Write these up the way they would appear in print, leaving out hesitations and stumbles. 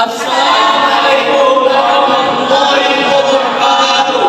Assalamualaikum warahmatullahi wabarakatuh.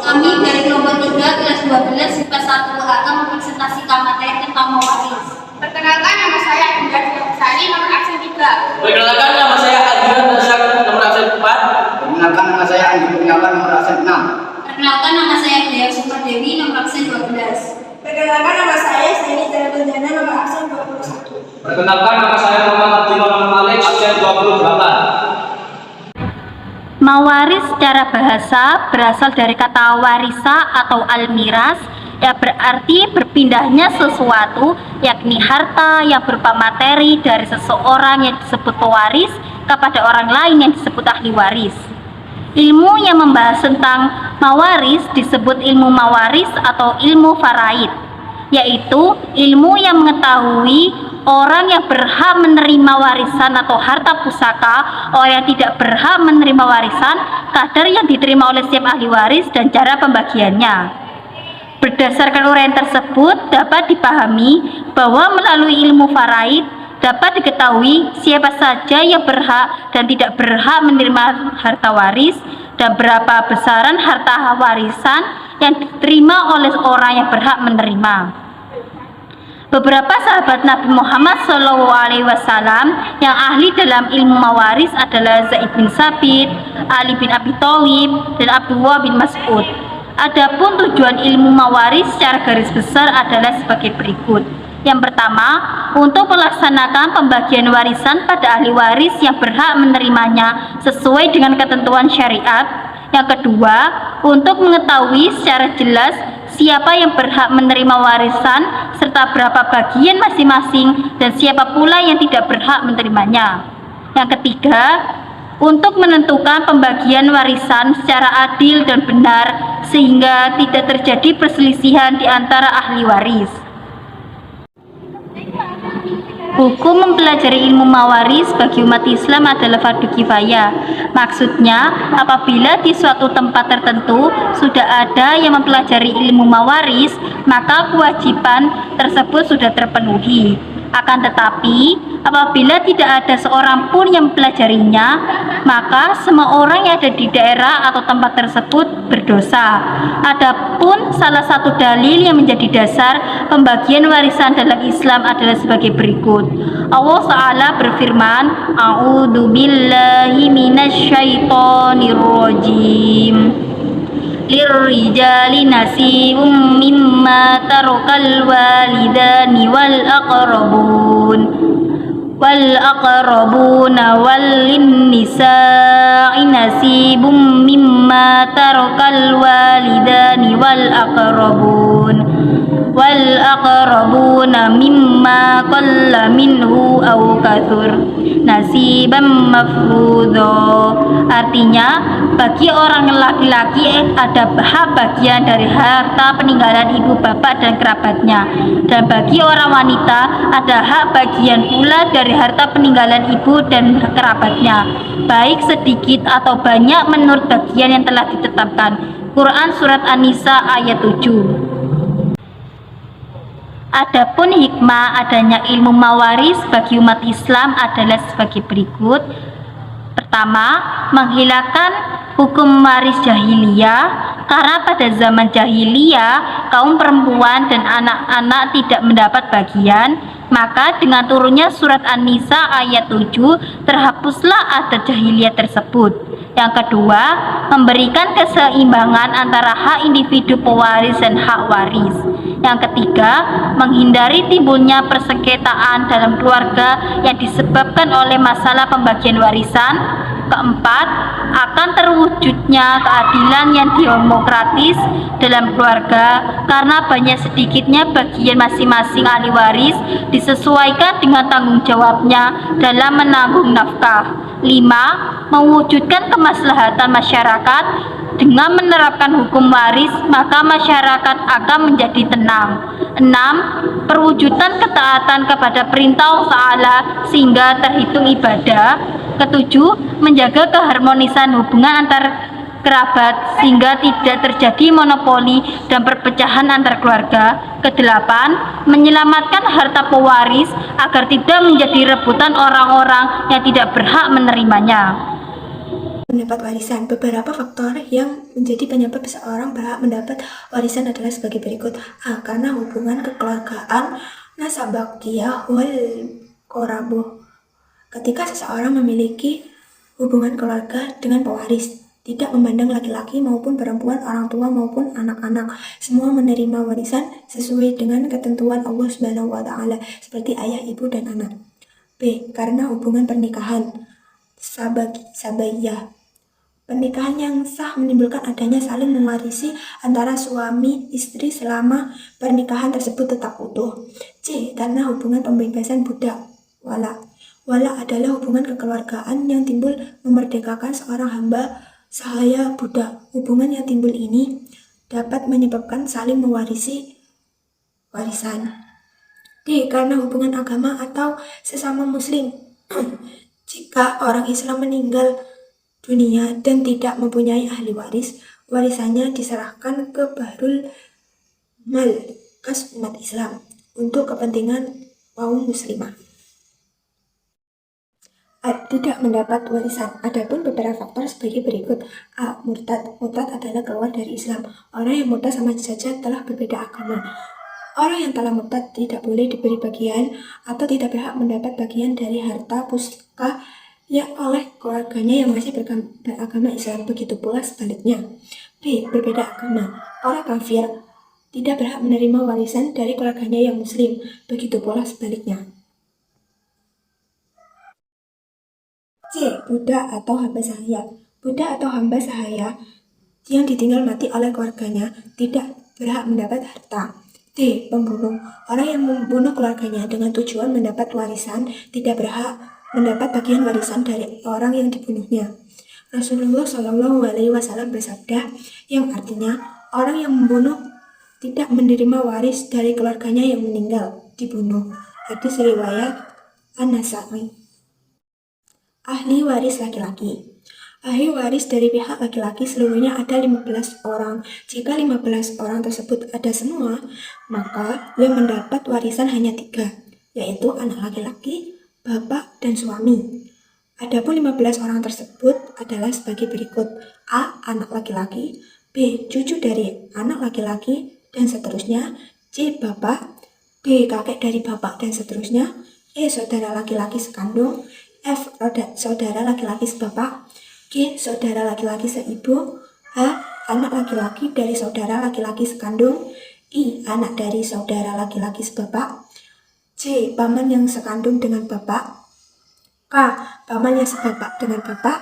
Kami dari kelompok 3 kelas 12 IPA 1 akan mempresentasikan materi tentang mewaris. Perkenalkan, nama saya Indra Sari, nomor absen 3. Perkenalkan, nama saya Adrian Darsak, nomor absen 4. Perkenalkan, nama saya Andi Kurniawan, nomor absen 6. Perkenalkan, nama saya Dea Supardewi, nomor absen 12. Perkenalkan, nama saya Seni Darabendana, nomor absen 21. Perkenalkan, nama saya Muhammad Abdullah Malik, absen 28. Mawaris secara bahasa berasal dari kata warisa atau almiras yang berarti berpindahnya sesuatu, yakni harta yang berupa materi dari seseorang yang disebut pewaris kepada orang lain yang disebut ahli waris. Ilmu yang membahas tentang mawaris disebut ilmu mawaris atau ilmu faraid, yaitu ilmu yang mengetahui orang yang berhak menerima warisan atau harta pusaka, orang yang tidak berhak menerima warisan, kadar yang diterima oleh setiap ahli waris, dan cara pembagiannya. Berdasarkan uraian tersebut, dapat dipahami bahwa melalui ilmu faraid dapat diketahui siapa saja yang berhak dan tidak berhak menerima harta waris, dan berapa besaran harta warisan yang diterima oleh orang yang berhak menerima. Beberapa sahabat Nabi Muhammad SAW yang ahli dalam ilmu mawaris adalah Zaid bin Sabit, Ali bin Abi Thalib, dan Abdullah bin Mas'ud. Adapun tujuan ilmu mawaris secara garis besar adalah sebagai berikut. Yang pertama, untuk melaksanakan pembagian warisan pada ahli waris yang berhak menerimanya sesuai dengan ketentuan syariat. Yang kedua, untuk mengetahui secara jelas siapa yang berhak menerima warisan serta berapa bagian masing-masing, dan siapa pula yang tidak berhak menerimanya. Yang ketiga, untuk menentukan pembagian warisan secara adil dan benar sehingga tidak terjadi perselisihan di antara ahli waris. Hukum mempelajari ilmu mawaris bagi umat Islam adalah fardu kifayah. Maksudnya, apabila di suatu tempat tertentu sudah ada yang mempelajari ilmu mawaris, maka kewajiban tersebut sudah terpenuhi. Akan tetapi, apabila tidak ada seorang pun yang mempelajarinya, maka semua orang yang ada di daerah atau tempat tersebut berdosa. Adapun salah satu dalil yang menjadi dasar pembagian warisan dalam Islam adalah sebagai berikut. Allah Ta'ala berfirman, A'udzu billahi minasyaitonir rajim. Lirrijali nasibum mimma tarakal walidani wal aqrabuna wal linnisa'i nasibum mimma tarakal walidani wal aqrabuna mimma qalla minhu aw kathur nasiban mafruḍa. Artinya, bagi orang laki-laki ada hak bagian dari harta peninggalan ibu bapak dan kerabatnya, dan bagi orang wanita ada hak bagian pula dari harta peninggalan ibu dan kerabatnya, baik sedikit atau banyak menurut bagian yang telah ditetapkan. Quran Surat An-Nisa ayat 7. Adapun hikmah adanya ilmu mawaris bagi umat Islam adalah sebagai berikut. Pertama, menghilangkan hukum waris jahiliyah, karena pada zaman jahiliyah kaum perempuan dan anak-anak tidak mendapat bagian, maka dengan turunnya surat An-Nisa ayat 7 terhapuslah adat jahiliyah tersebut. Yang kedua, memberikan keseimbangan antara hak individu pewaris dan hak waris. Yang ketiga, menghindari timbulnya persengketaan dalam keluarga yang disebabkan oleh masalah pembagian warisan. Keempat, akan terwujudnya keadilan yang demokratis dalam keluarga karena banyak sedikitnya bagian masing-masing ahli waris disesuaikan dengan tanggung jawabnya dalam menanggung nafkah. 5. Mewujudkan kemaslahatan masyarakat. Dengan menerapkan hukum waris, maka masyarakat akan menjadi tenang. 6. Perwujudan ketaatan kepada perintah Allah Ta'ala sehingga terhitung ibadah. Ketujuh, menjaga keharmonisan hubungan antar kerabat sehingga tidak terjadi monopoli dan perpecahan antar keluarga. Kedelapan, menyelamatkan harta pewaris agar tidak menjadi rebutan orang-orang yang tidak berhak menerimanya. Mendapat warisan. Beberapa faktor yang menjadi penyebab seseorang berhak mendapat warisan adalah sebagai berikut. A. Karena hubungan kekeluargaan, nasabakiyah wal qoraboh. Ketika seseorang memiliki hubungan keluarga dengan pewaris, tidak memandang laki-laki maupun perempuan, orang tua maupun anak-anak, semua menerima warisan sesuai dengan ketentuan Allah Subhanahu wa Ta'ala, seperti ayah, ibu, dan anak. B. Karena hubungan pernikahan, sabayah. Pernikahan yang sah menimbulkan adanya saling mewarisi antara suami istri selama pernikahan tersebut tetap utuh. C. Karena hubungan pembebasan budak, wala. Wala adalah hubungan kekeluargaan yang timbul memerdekakan seorang hamba sahaya budak. Hubungan yang timbul ini dapat menyebabkan saling mewarisi warisan. D. Karena hubungan agama atau sesama muslim. Jika orang Islam meninggal dunia dan tidak mempunyai ahli waris, warisannya diserahkan ke Bahrul Mal, kas umat Islam, untuk kepentingan kaum muslimah. A. Tidak mendapat warisan. Adapun beberapa faktor sebagai berikut. A. Murtad. Murtad adalah keluar dari Islam. Orang yang murtad sama saja telah berbeda agama. Orang yang telah murtad tidak boleh diberi bagian atau tidak berhak mendapat bagian dari harta pusaka yang oleh keluarganya yang masih beragama Islam. Begitu pula sebaliknya. B. Berbeda agama. Orang kafir tidak berhak menerima warisan dari keluarganya yang muslim. Begitu pula sebaliknya. C. Budak atau hamba sahaya. Budak atau hamba sahaya yang ditinggal mati oleh keluarganya tidak berhak mendapat harta. D. Pembunuh. Orang yang membunuh keluarganya dengan tujuan mendapat warisan tidak berhak mendapat bagian warisan dari orang yang dibunuhnya. Rasulullah Shallallahu Alaihi Wasallam bersabda, yang artinya orang yang membunuh tidak menerima waris dari keluarganya yang meninggal dibunuh. Hadis riwayat An-Nasa'i. Ahli waris laki-laki. Ahli waris dari pihak laki-laki seluruhnya ada 15 orang. Jika 15 orang tersebut ada semua, maka yang mendapat warisan hanya 3, yaitu anak laki-laki, bapak, dan suami. Adapun 15 orang tersebut adalah sebagai berikut. A. Anak laki-laki. B. Cucu dari anak laki-laki, dan seterusnya. C. Bapak. D. Kakek dari bapak, dan seterusnya. E. Saudara laki-laki sekandung. F. Saudara laki-laki sebapak. G. Saudara laki-laki seibu. H. Anak laki-laki dari saudara laki-laki sekandung. I. Anak dari saudara laki-laki sebapak. C. Paman yang sekandung dengan bapak. K. Paman yang sebapak dengan bapak.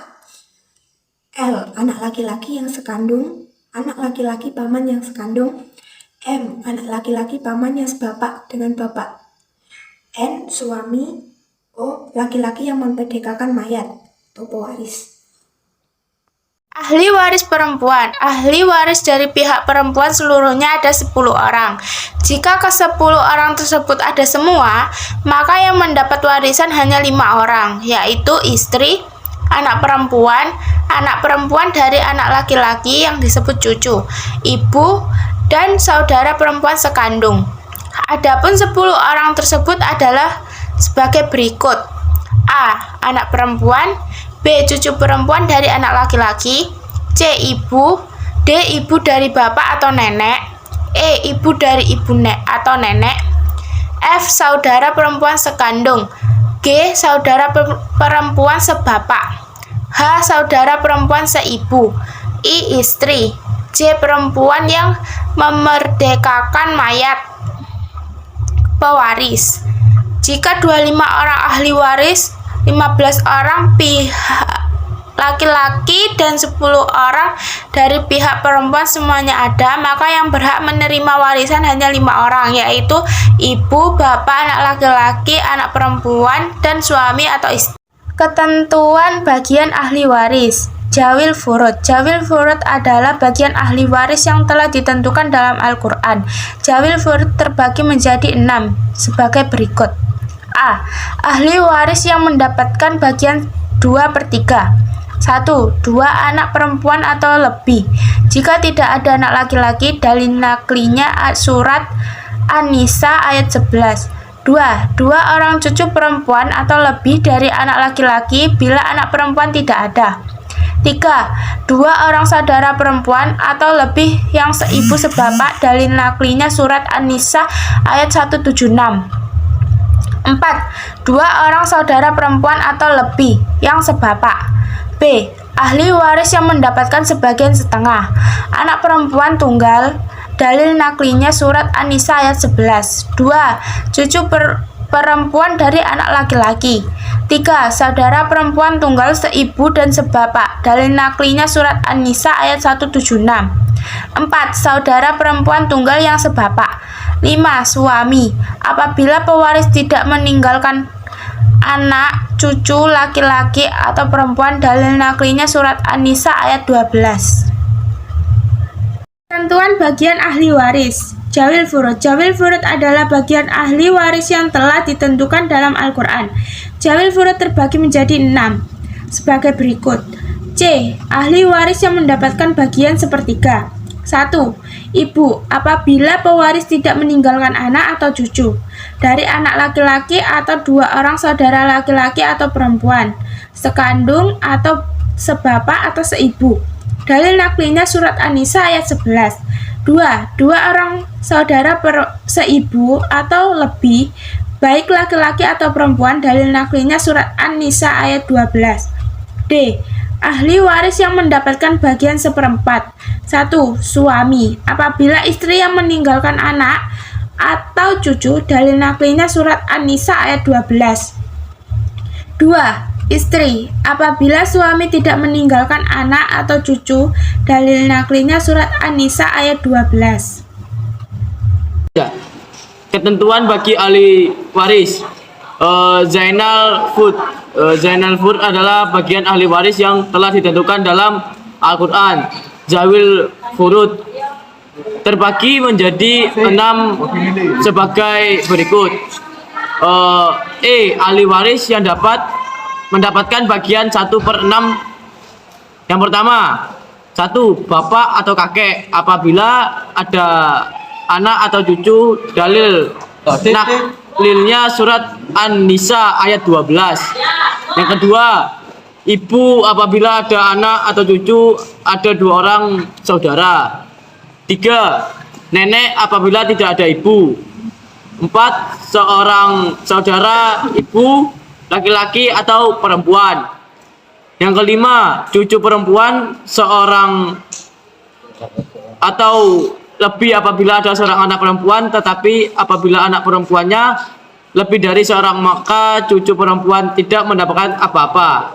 L. Anak laki-laki yang sekandung. Anak laki-laki paman yang sekandung. M. Anak laki-laki paman yang sebapak dengan bapak. N. Suami. O. Laki-laki yang memperdekakan mayat atau pewaris. Ahli waris perempuan. Ahli waris dari pihak perempuan seluruhnya ada 10 orang. Jika ke-10 orang tersebut ada semua, maka yang mendapat warisan hanya 5 orang, yaitu istri, anak perempuan dari anak laki-laki yang disebut cucu, ibu, dan saudara perempuan sekandung. Adapun 10 orang tersebut adalah sebagai berikut. A. Anak perempuan. B. Cucu perempuan dari anak laki-laki. C. Ibu. D. Ibu dari bapak atau nenek. E. Ibu dari ibu atau nenek. F. Saudara perempuan sekandung. G. Saudara perempuan sebapak. H. Saudara perempuan seibu. I. Istri. J. Perempuan yang memerdekakan mayat. Pewaris. Jika 25 orang ahli waris, 15 orang pihak laki-laki dan 10 orang dari pihak perempuan semuanya ada, maka yang berhak menerima warisan hanya 5 orang, yaitu ibu, bapak, anak laki-laki, anak perempuan, dan suami atau istri. Ketentuan bagian ahli waris. Jawil furud. Jawil furud adalah bagian ahli waris yang telah ditentukan dalam Al-Quran. Jawil furud terbagi menjadi 6 sebagai berikut. A. Ahli waris yang mendapatkan bagian 2/3. 1. 2 anak perempuan atau lebih. Jika tidak ada anak laki-laki, dalil naklinya surat An-Nisa ayat 11. 2. 2 orang cucu perempuan atau lebih dari anak laki-laki bila anak perempuan tidak ada. 3. 2 orang saudara perempuan atau lebih yang seibu sebapak, dalil naklinya surat An-Nisa ayat 176. 4. 2 orang saudara perempuan atau lebih yang sebapak. B. Ahli waris yang mendapatkan sebagian setengah. Anak perempuan tunggal, dalil naklinya surat An-Nisa ayat 11. 2. Cucu perempuan dari anak laki-laki. 3. Saudara perempuan tunggal seibu dan sebapak, dalil naklinya surat An-Nisa ayat 176. 4. Saudara perempuan tunggal yang sebapak. 5. Suami. Apabila pewaris tidak meninggalkan anak, cucu laki-laki atau perempuan, dalil naklinya surat An-Nisa ayat 12. Ketentuan bagian ahli waris. Jawil furud. Jawil furud adalah bagian ahli waris yang telah ditentukan dalam Al-Quran. Jawil furud terbagi menjadi 6 sebagai berikut. C. Ahli waris yang mendapatkan bagian sepertiga. 1. Ibu, apabila pewaris tidak meninggalkan anak atau cucu dari anak laki-laki atau 2 orang saudara laki-laki atau perempuan, sekandung atau sebapak atau seibu. Dalil naklinya surat An-Nisa ayat 11. 2. 2 orang saudara seibu atau lebih, baik laki-laki atau perempuan, dalil naklinya surat An-Nisa ayat 12. D. Ahli waris yang mendapatkan bagian seperempat. 1. Suami, apabila istri yang meninggalkan anak atau cucu, dalil naklinya surat An-Nisa ayat 12. 2. Istri, apabila suami tidak meninggalkan anak atau cucu, dalil naklinya surat An-Nisa ayat 12. Ya. Ketentuan bagi ahli waris. Zainal Furud. Zainal Furud adalah bagian ahli waris yang telah ditentukan dalam Al-Quran. Zawil Furud terbagi menjadi 6 sebagai berikut. Ahli waris yang mendapatkan bagian 1/6. Yang pertama, 1. Bapak atau kakek apabila ada anak atau cucu, dalil naklilnya surat An-Nisa ayat 12. Yang kedua, ibu apabila ada anak atau cucu, ada 2 orang saudara. 3. Nenek apabila tidak ada ibu. 4. Seorang saudara ibu laki-laki atau perempuan. Yang kelima, cucu perempuan seorang atau lebih apabila ada seorang anak perempuan, tetapi apabila anak perempuannya lebih dari seorang, maka cucu perempuan tidak mendapatkan apa-apa.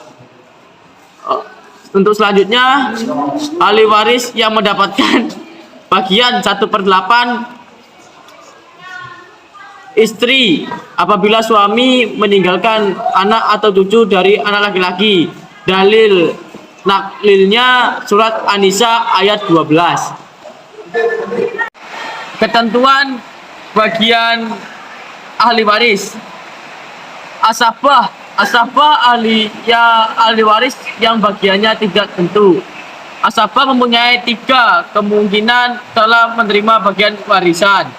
Untuk selanjutnya, ahli waris yang mendapatkan bagian 1/8. Istri apabila suami meninggalkan anak atau cucu dari anak laki-laki, dalil naklilnya surat An-Nisa ayat 12. Ketentuan bagian ahli waris. Asabah ahli waris yang bagiannya tidak tentu. Asabah mempunyai 3 kemungkinan telah menerima bagian warisan,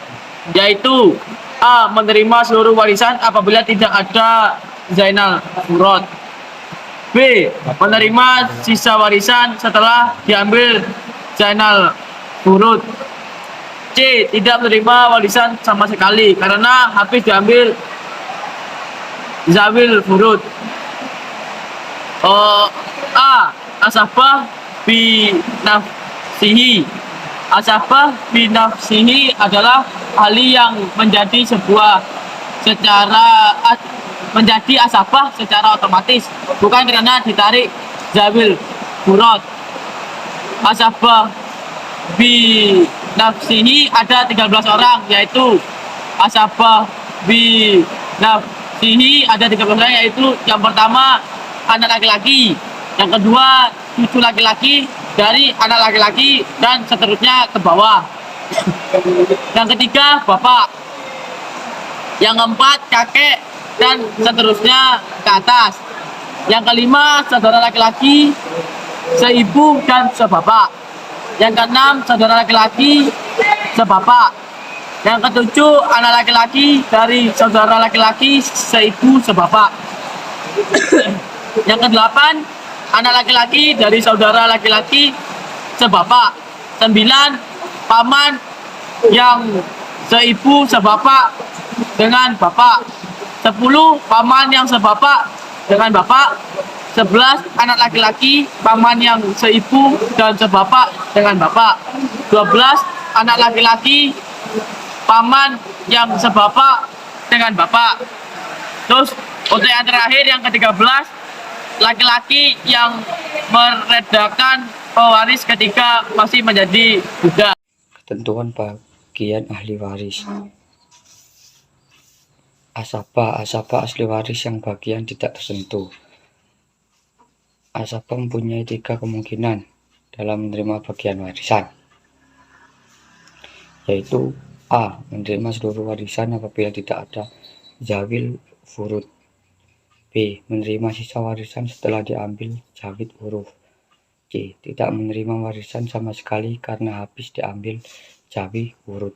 yaitu A. Menerima seluruh warisan apabila tidak ada Zainal Furud. B. Menerima sisa warisan setelah diambil Zainal Furud. C. Tidak menerima warisan sama sekali karena habis diambil Zawil Furud. A. Asabah bi nafsihi. Asabah bi nafsihi adalah ahli yang menjadi asabah secara otomatis, bukan karena ditarik Zawil Furud. Asabah bi nafsihi ada 13 orang, yaitu asabah bi nafsihi ada 13 orang, yaitu yang pertama anak laki-laki, yang kedua cucu laki-laki dari anak laki-laki, dan seterusnya ke bawah. Yang ketiga bapak, yang keempat kakek, dan seterusnya ke atas. Yang kelima, saudara laki-laki seibu dan sebapak. Yang keenam, saudara laki-laki sebapak. Yang ketujuh, anak laki-laki dari saudara laki-laki seibu sebapak. Yang kedelapan, anak laki-laki dari saudara laki-laki sebapak. 9, paman yang seibu sebapak dengan bapak. 10, paman yang sebapak dengan bapak. 11, anak laki-laki paman yang seibu dan sebapak dengan bapak. 12, anak laki-laki paman yang sebapak dengan bapak. Terus untuk yang terakhir, yang ke-13, laki-laki yang meredakan pewaris ketika masih menjadi budak. Ketentuan bagian ahli waris. Asabah asli waris yang bagian tidak tersentuh. Asabah mempunyai 3 kemungkinan dalam menerima bagian warisan, yaitu A. Menerima seluruh warisan apabila tidak ada zawil furud. B. Menerima sisa warisan setelah diambil zawil huruf. C. Tidak menerima warisan sama sekali karena habis diambil jawi huruf.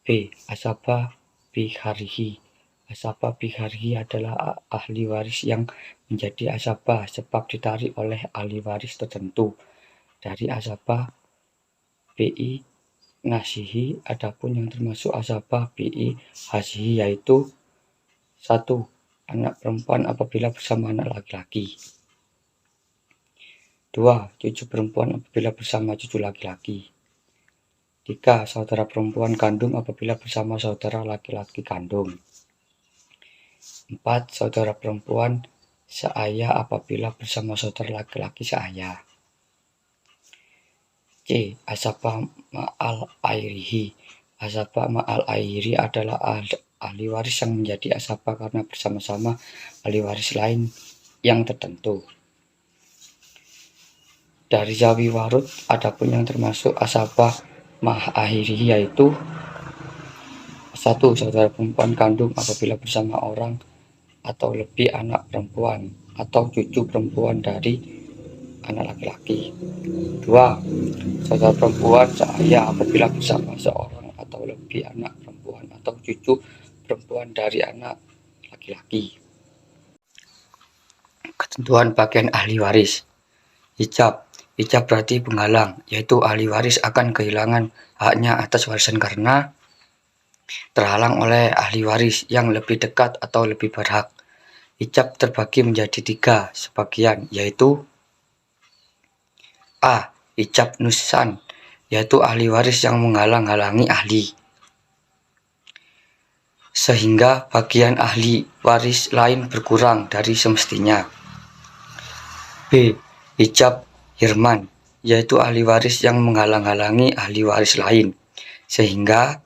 B. Asabah biharihi. Asabah biharihi adalah ahli waris yang menjadi asabah sebab ditarik oleh ahli waris tertentu dari asabah BI nasihi. Adapun yang termasuk asabah BI hasihi yaitu 1. Anak perempuan apabila bersama anak laki-laki. 2. Cucu perempuan apabila bersama cucu laki-laki. 3. Saudara perempuan kandung apabila bersama saudara laki-laki kandung. 4. Saudara perempuan seayah apabila bersama saudara laki-laki seayah. C. Asabah ma'al airihi. Asabah ma'al airi adalah ahli waris yang menjadi asabah karena bersama-sama ahli waris lain yang tertentu. Dari zawi warud, adapun yang termasuk asabah ma'ahiri yaitu 1. Saudara perempuan kandung apabila bersama orang atau lebih anak perempuan atau cucu perempuan dari anak laki-laki. 2. Saudara perempuan seayah apabila bersama seorang atau lebih anak perempuan atau cucu perempuan dari anak laki-laki. Ketentuan bagian ahli waris. Ijab. Ijab berarti penghalang, yaitu ahli waris akan kehilangan haknya atas warisan karena terhalang oleh ahli waris yang lebih dekat atau lebih berhak. Ijab terbagi menjadi 3 sebagian, yaitu A. Ijab nusan, yaitu ahli waris yang menghalang-halangi ahli, sehingga bagian ahli waris lain berkurang dari semestinya. B. Ijab hirman, yaitu ahli waris yang menghalang-halangi ahli waris lain, sehingga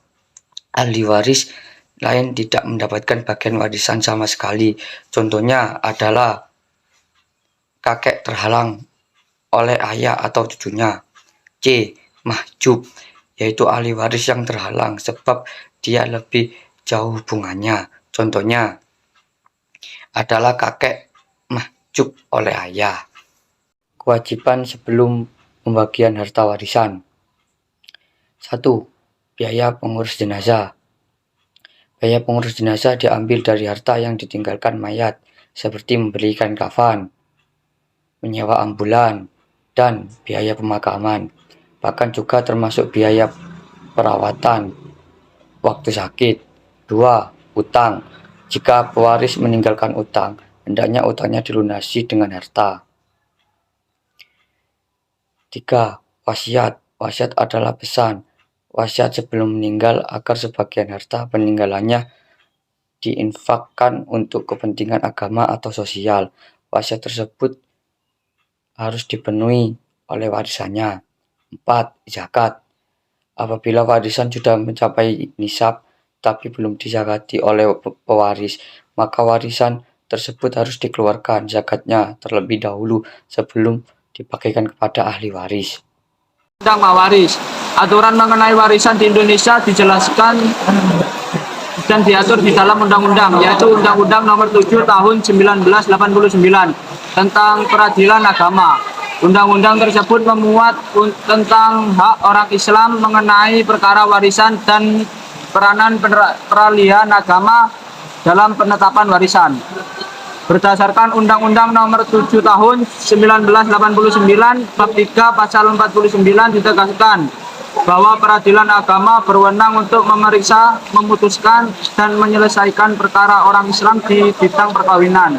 ahli waris lain tidak mendapatkan bagian warisan sama sekali. Contohnya adalah kakek terhalang oleh ayah atau cucunya. C. Mahjub, yaitu ahli waris yang terhalang sebab dia lebih jauh hubungannya. Contohnya adalah kakek mahjub oleh ayah. Kewajiban sebelum pembagian harta warisan. 1. Biaya pengurus jenazah. Biaya pengurus jenazah diambil dari harta yang ditinggalkan mayat, seperti membelikan kafan, menyewa ambulan, dan biaya pemakaman. Bahkan juga termasuk biaya perawatan waktu sakit. 2. Utang. Jika pewaris meninggalkan utang, hendaknya utangnya dilunasi dengan harta. 3. Wasiat. Wasiat adalah pesan wasiat sebelum meninggal agar sebagian harta peninggalannya diinfakkan untuk kepentingan agama atau sosial. Wasiat tersebut harus dipenuhi oleh warisannya. 4. Zakat. Apabila warisan sudah mencapai nisab tapi belum dizakati oleh pewaris, maka warisan tersebut harus dikeluarkan zakatnya terlebih dahulu sebelum dibagikan kepada ahli waris. Tentang mawaris. Aturan mengenai warisan di Indonesia dijelaskan dan diatur di dalam undang-undang, yaitu Undang-Undang Nomor 7 Tahun 1989 tentang peradilan agama. Undang-undang tersebut memuat tentang hak orang Islam mengenai perkara warisan dan peranan peralihan agama dalam penetapan warisan. Berdasarkan Undang-Undang Nomor 7 Tahun 1989 Bab 3 Pasal 49 ditegaskan bahwa peradilan agama berwenang untuk memeriksa, memutuskan, dan menyelesaikan perkara orang Islam di bidang perkawinan,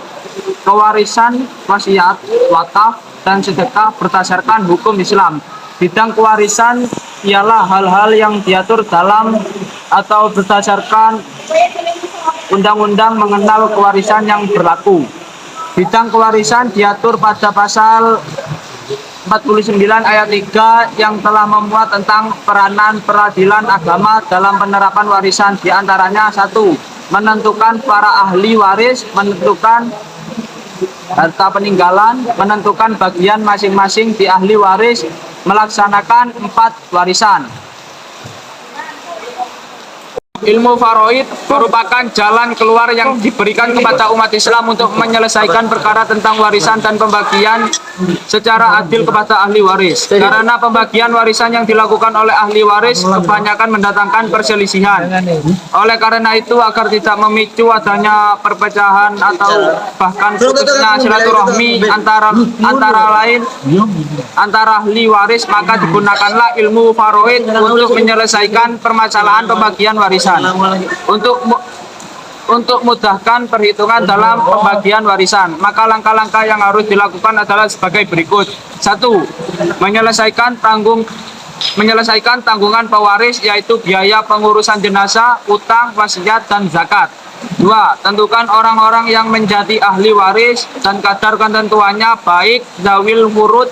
kewarisan, wasiat, wakaf, dan sedekah berdasarkan hukum Islam. Bidang kewarisan ialah hal-hal yang diatur dalam atau berdasarkan undang-undang mengenal kewarisan yang berlaku. Bidang kewarisan diatur pada pasal 49 ayat 3 yang telah memuat tentang peranan peradilan agama dalam penerapan warisan, diantaranya 1. Menentukan para ahli waris, menentukan harta peninggalan, menentukan bagian masing-masing di ahli waris, melaksanakan 4 warisan. Ilmu faraid merupakan jalan keluar yang diberikan kepada umat Islam untuk menyelesaikan perkara tentang warisan dan pembagian secara adil kepada ahli waris. Karena pembagian warisan yang dilakukan oleh ahli waris kebanyakan mendatangkan perselisihan. Oleh karena itu, agar tidak memicu adanya perpecahan atau bahkan putusnya silaturahmi antara ahli waris, maka digunakanlah ilmu faraid untuk menyelesaikan permasalahan pembagian warisan. Untuk mudahkan perhitungan dalam pembagian warisan, maka langkah-langkah yang harus dilakukan adalah sebagai berikut. 1. Menyelesaikan tanggungan pewaris, yaitu biaya pengurusan jenazah, utang, wasiat, dan zakat. 2. Tentukan orang-orang yang menjadi ahli waris dan kadar ketentuannya, baik zawil furud,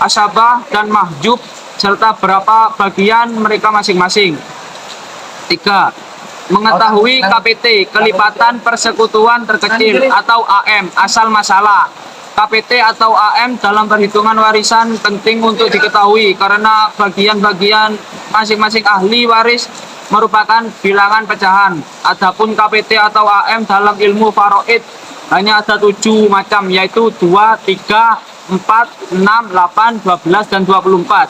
asabah, dan mahjub, serta berapa bagian mereka masing-masing. 3. Mengetahui KPT, kelipatan persekutuan terkecil, atau AM, asal masalah. KPT atau AM dalam perhitungan warisan penting untuk diketahui karena bagian-bagian masing-masing ahli waris merupakan bilangan pecahan. Adapun KPT atau AM dalam ilmu faraid hanya ada 7 macam, yaitu 2, 3, 4, 6, 8, 12, dan 24.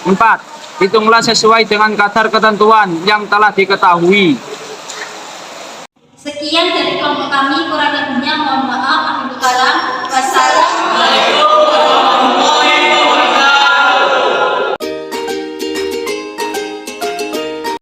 4. Hitunglah sesuai dengan kadar ketentuan yang telah diketahui. Sekian dari kelompok kami.